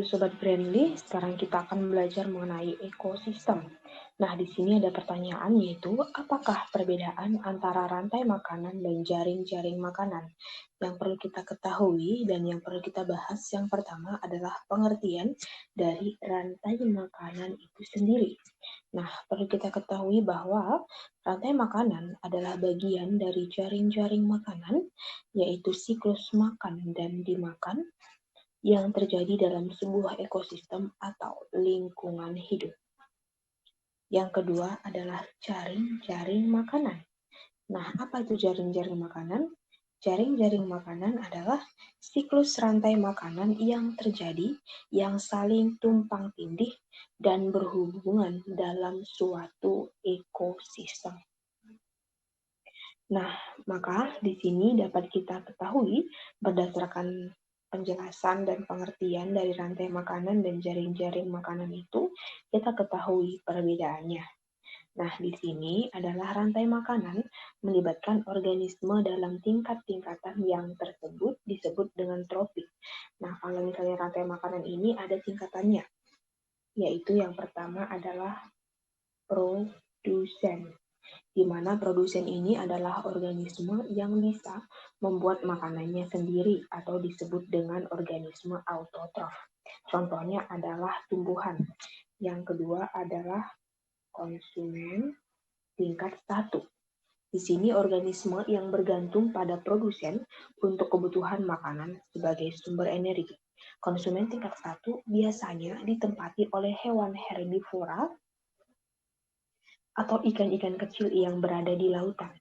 Halo Sobat Brandly, sekarang kita akan belajar mengenai ekosistem. Nah, di sini ada pertanyaan yaitu, apakah perbedaan antara rantai makanan dan jaring-jaring makanan? Yang perlu kita ketahui dan yang perlu kita bahas yang pertama adalah pengertian dari rantai makanan itu sendiri. Nah, perlu kita ketahui bahwa rantai makanan adalah bagian dari jaring-jaring makanan, yaitu siklus makan dan dimakan, yang terjadi dalam sebuah ekosistem atau lingkungan hidup. Yang kedua adalah jaring-jaring makanan. Nah, apa itu jaring-jaring makanan? Jaring-jaring makanan adalah siklus rantai makanan yang terjadi, yang saling tumpang tindih dan berhubungan dalam suatu ekosistem. Nah, maka di sini dapat kita ketahui berdasarkan penjelasan dan pengertian dari rantai makanan dan jaring-jaring makanan itu, kita ketahui perbedaannya. Nah, di sini adalah rantai makanan melibatkan organisme dalam tingkat-tingkatan yang tersebut disebut dengan tropik. Nah, kalau misalnya rantai makanan ini ada tingkatannya, yaitu yang pertama adalah produsen, di mana produsen ini adalah organisme yang bisa membuat makanannya sendiri atau disebut dengan organisme autotrof. Contohnya adalah tumbuhan. Yang kedua adalah konsumen tingkat 1. Di sini organisme yang bergantung pada produsen untuk kebutuhan makanan sebagai sumber energi. Konsumen tingkat 1 biasanya ditempati oleh hewan herbivora atau ikan-ikan kecil yang berada di lautan.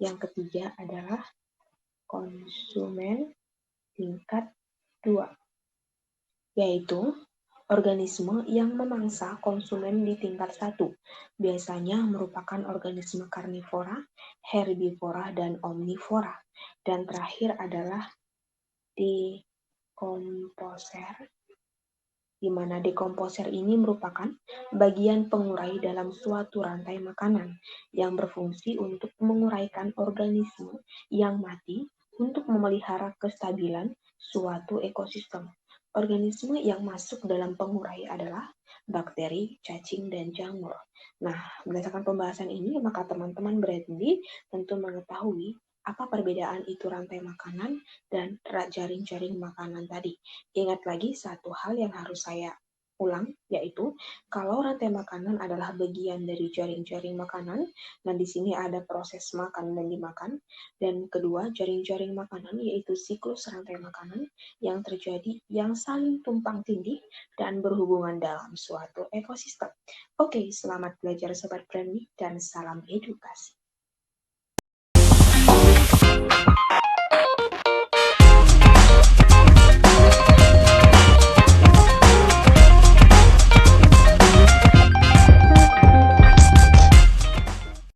Yang ketiga adalah konsumen tingkat 2, yaitu organisme yang memangsa konsumen di tingkat 1. Biasanya merupakan organisme karnivora, herbivora, dan omnivora. Dan terakhir adalah dekomposer, di mana dekomposer ini merupakan bagian pengurai dalam suatu rantai makanan yang berfungsi untuk menguraikan organisme yang mati untuk memelihara kestabilan suatu ekosistem. Organisme yang masuk dalam pengurai adalah bakteri, cacing, dan jamur. Nah, berdasarkan pembahasan ini, maka teman-teman Brandly tentu mengetahui apa perbedaan itu rantai makanan dan jaring-jaring makanan tadi. Ingat lagi satu hal yang harus saya ulang, yaitu kalau rantai makanan adalah bagian dari jaring-jaring makanan, dan di sini ada proses makan dan dimakan, dan kedua, jaring-jaring makanan yaitu siklus rantai makanan yang terjadi yang saling tumpang tindih dan berhubungan dalam suatu ekosistem. Oke, selamat belajar Sobat Brandly dan salam edukasi.